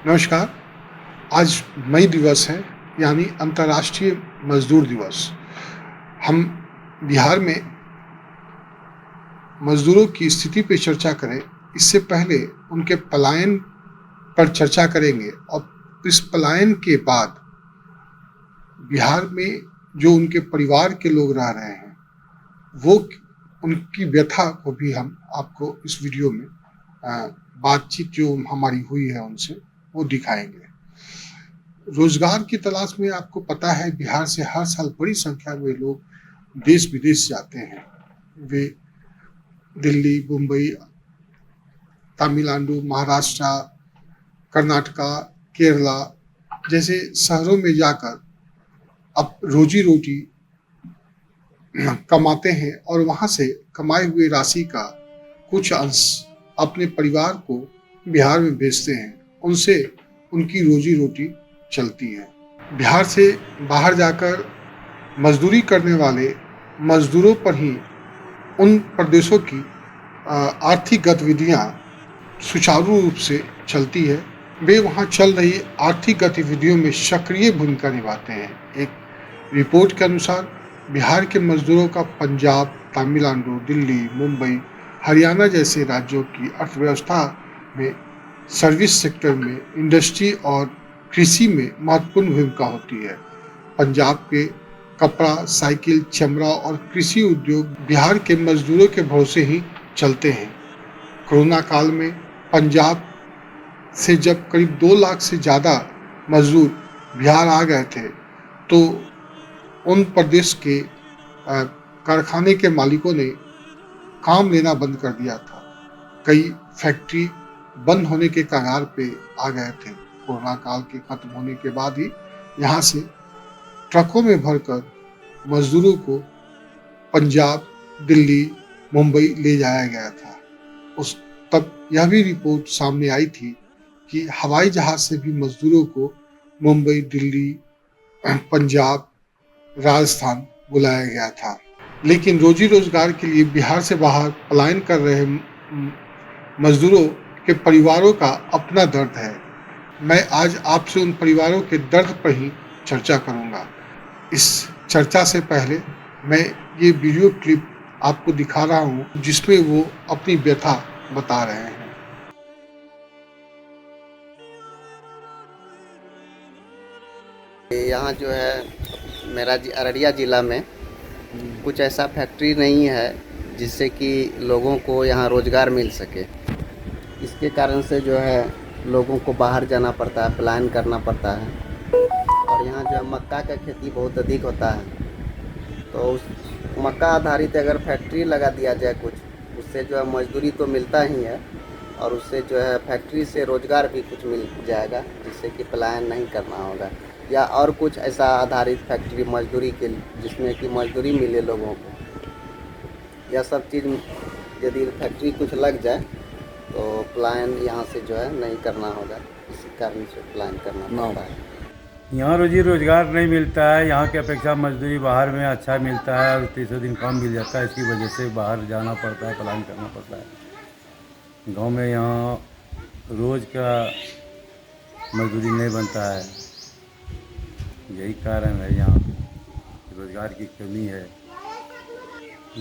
नमस्कार। आज मई दिवस है, यानी अंतर्राष्ट्रीय मजदूर दिवस। हम बिहार में मजदूरों की स्थिति पे चर्चा करें, इससे पहले उनके पलायन पर चर्चा करेंगे और इस पलायन के बाद बिहार में जो उनके परिवार के लोग रह रहे हैं, वो उनकी व्यथा को भी हम आपको इस वीडियो में बातचीत जो हमारी हुई है उनसे, वो दिखाएंगे। रोजगार की तलाश में आपको पता है बिहार से हर साल बड़ी संख्या में लोग देश विदेश जाते हैं। वे दिल्ली, मुंबई, तमिलनाडु, महाराष्ट्र, कर्नाटका, केरला जैसे शहरों में जाकर अब रोजी रोटी कमाते हैं और वहां से कमाई हुई राशि का कुछ अंश अपने परिवार को बिहार में भेजते हैं। उनसे उनकी रोजी रोटी चलती है। बिहार से बाहर जाकर मजदूरी करने वाले मजदूरों पर ही उन प्रदेशों की आर्थिक गतिविधियां सुचारू रूप से चलती है। वे वहां चल रही आर्थिक गतिविधियों में सक्रिय भूमिका निभाते हैं। एक रिपोर्ट के अनुसार बिहार के मजदूरों का पंजाब, तमिलनाडु, दिल्ली, मुंबई, हरियाणा जैसे राज्यों की अर्थव्यवस्था में, सर्विस सेक्टर में, इंडस्ट्री और कृषि में महत्वपूर्ण भूमिका होती है। पंजाब के कपड़ा, साइकिल, चमड़ा और कृषि उद्योग बिहार के मजदूरों के भरोसे ही चलते हैं। कोरोना काल में पंजाब से जब करीब 2 लाख से ज़्यादा मजदूर बिहार आ गए थे, तो उन प्रदेश के कारखाने के मालिकों ने काम लेना बंद कर दिया था। कई फैक्ट्री बंद होने के कगार पे आ गए थे। कोरोना काल के खत्म होने के बाद ही यहाँ से ट्रकों में भरकर मजदूरों को पंजाब, दिल्ली, मुंबई ले जाया गया था। उस तब यह भी रिपोर्ट सामने आई थी कि हवाई जहाज से भी मजदूरों को मुंबई, दिल्ली, पंजाब, राजस्थान बुलाया गया था। लेकिन रोजी रोजगार के लिए बिहार से बाहर पलायन कर रहे मजदूरों के परिवारों का अपना दर्द है। मैं आज आपसे उन परिवारों के दर्द पर ही चर्चा करूंगा। इस चर्चा से पहले मैं ये वीडियो क्लिप आपको दिखा रहा हूँ, जिसमें वो अपनी व्यथा बता रहे हैं। यहाँ जो है मेरा अररिया ज़िला में कुछ ऐसा फैक्ट्री नहीं है जिससे कि लोगों को यहाँ रोज़गार मिल सके। इसके कारण से जो है लोगों को बाहर जाना पड़ता है, पलायन करना पड़ता है। और यहाँ जो है मक्का का खेती बहुत अधिक होता है, तो उस मक्का आधारित अगर फैक्ट्री लगा दिया जाए कुछ, उससे जो है मजदूरी तो मिलता ही है और उससे जो है फैक्ट्री से रोज़गार भी कुछ मिल जाएगा, जिससे कि पलायन नहीं करना होगा। या और कुछ ऐसा आधारित फैक्ट्री मजदूरी के, जिसमें कि मजदूरी मिले लोगों को। यह सब चीज़ यदि फैक्ट्री कुछ लग जाए तो पलायन यहाँ से जो है नहीं करना होगा। इसी कारण से पलायन करना पड़ता है। यहाँ रोजी रोजगार नहीं मिलता है। यहाँ की अपेक्षा मजदूरी बाहर में अच्छा मिलता है और 300 दिन काम मिल जाता है। इसकी वजह से बाहर जाना पड़ता है, पलायन करना पड़ता है। गांव में यहाँ रोज़ का मजदूरी नहीं बनता है। यही कारण है, यहाँ रोज़गार की कमी है।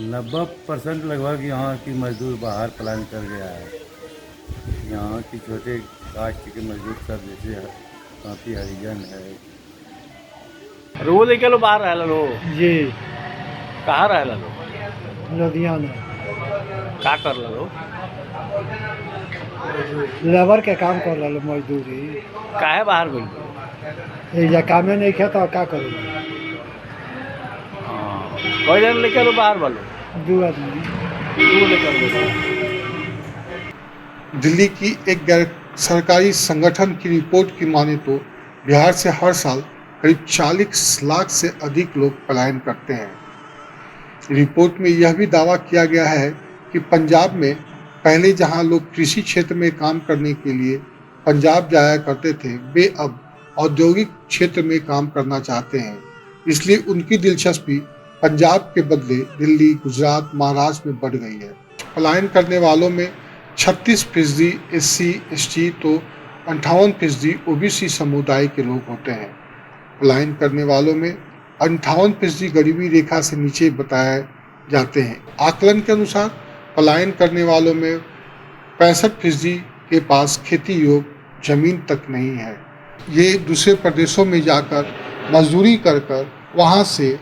90% लगभग यहाँ की मजदूर बाहर पलायन कर गया है। यहाँ की छोटे कास्ट के मजदूर सब जैसे काफ़ी हरिजन है। रोज लेके लो बाहर रह लो जी कहाँ रह लो लुधियाना का कर लो लेबर के काम कर लो मजदूरी। काहे बाहर गई ये कामे नहीं किया तो क्या करूँ? कोई जन लेके लो बाहर वालो 2 आदमी तू लेकर लो। दिल्ली की एक गैर सरकारी संगठन की रिपोर्ट की माने तो बिहार से हर साल करीब 40 लाख से अधिक लोग पलायन करते हैं। रिपोर्ट में यह भी दावा किया गया है कि पंजाब में पहले जहां लोग कृषि क्षेत्र में काम करने के लिए पंजाब जाया करते थे, वे अब औद्योगिक क्षेत्र में काम करना चाहते हैं। इसलिए उनकी दिलचस्पी पंजाब के बदले दिल्ली, गुजरात, महाराष्ट्र में बढ़ गई है। पलायन करने वालों में 36% SC, ST तो 58% OBC समुदाय के लोग होते हैं। पलायन करने वालों में 58% गरीबी रेखा से नीचे बताए जाते हैं। आकलन के अनुसार पलायन करने वालों में 65% के पास खेती योग्य जमीन तक नहीं है। ये दूसरे प्रदेशों में जाकर मजदूरी कर कर वहाँ से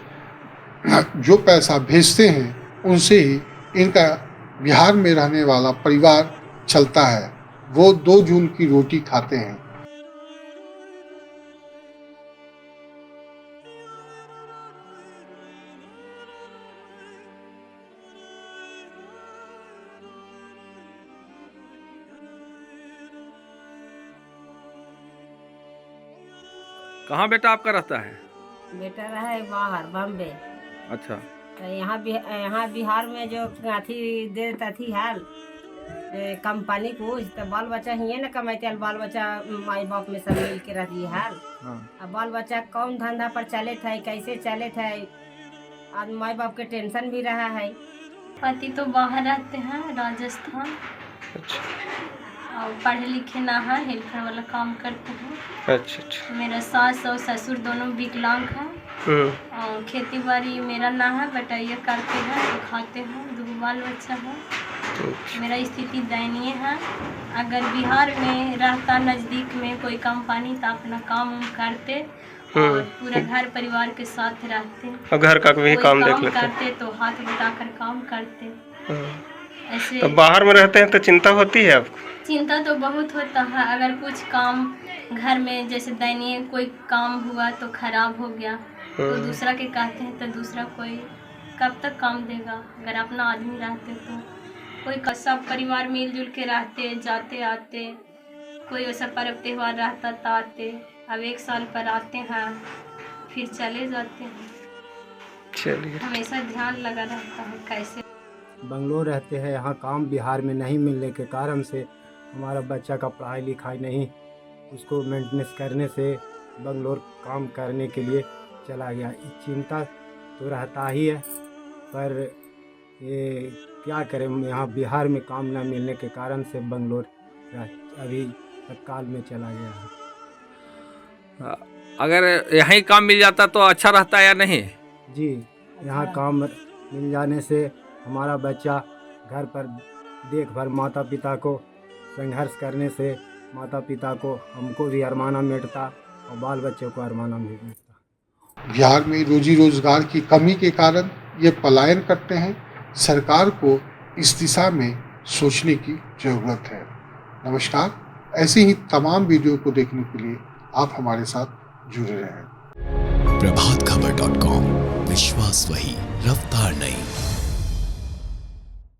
जो पैसा भेजते हैं उनसे ही इनका बिहार में रहने वाला परिवार चलता है। वो 2 जून की रोटी खाते हैं। कहाँ बेटा आपका रहता है? बेटा रहा है बाहर बॉम्बे। अच्छा। तो यहाँ बिहार में जो अथी देता थी हाल कंपनी कुछ तो बाल बच्चा ही न कमाते, बाल बच्चा माई बाप में सब मिल के रहती हाल। अब बाल बच्चा कौन धंधा पर चले थे, कैसे चले थे, आज माई बाप के टेंशन भी रहा है। पति तो बाहर रहते हैं राजस्थान। अच्छा। और पढ़े लिखे ना है, हेल्पर वाला काम करते हैं। अच्छा। मेरा सास और ससुर दोनों विकलांग हैं। और खेती बाड़ी मेरा ना है, बटैया करते हैं तो खाते हैं, 2 बाल बच्चा है। मेरा स्थिति दयनीय है। अगर बिहार में रहता नज़दीक में कोई कंपनी तो अपना काम करते और पूरा घर परिवार के साथ रहते और घर का भी काम देख लेते करते तो हाथ बटाकर काम करते। ऐसे तो बाहर में रहते हैं तो चिंता होती है आपको? चिंता तो बहुत होता है। अगर कुछ काम घर में जैसे दयनीय कोई काम हुआ तो खराब हो गया तो दूसरा के कहते हैं तो दूसरा कोई कब तक काम देगा। अगर अपना आदमी रहते तो कोई सब परिवार मिलजुल के रहते, जाते आते, कोई ऐसा पर्व त्यौहार रहता तो आते। अब 1 साल पर आते हैं फिर चले जाते हैं। चलिए। हमेशा ध्यान लगा रहता है कैसे। बंगलोर रहते हैं, यहाँ काम बिहार में नहीं मिलने के कारण से हमारा बच्चा का पढ़ाई लिखाई नहीं, उसको मेंटेनेंस करने से बंगलोर काम करने के लिए चला गया। चिंता तो रहता ही है, पर ये क्या करें, यहाँ बिहार में काम न मिलने के कारण से बंगलोर अभी तत्काल में चला गया है। अगर यहीं काम मिल जाता तो अच्छा रहता या नहीं? जी, यहाँ काम मिल जाने से हमारा बच्चा घर पर देखभाल, माता पिता को संघर्ष करने से माता पिता को, हमको भी अरमाना मिटता और बाल बच्चों को अरमाना भी मिटता। बिहार में रोजी रोजगार की कमी के कारण ये पलायन करते हैं। सरकार को इस दिशा में सोचने की जरूरत है। नमस्कार, ऐसे ही तमाम वीडियो को देखने के लिए आप हमारे साथ जुड़े रहें। प्रभातखबर.com, विश्वास वही, रफ्तार नहीं।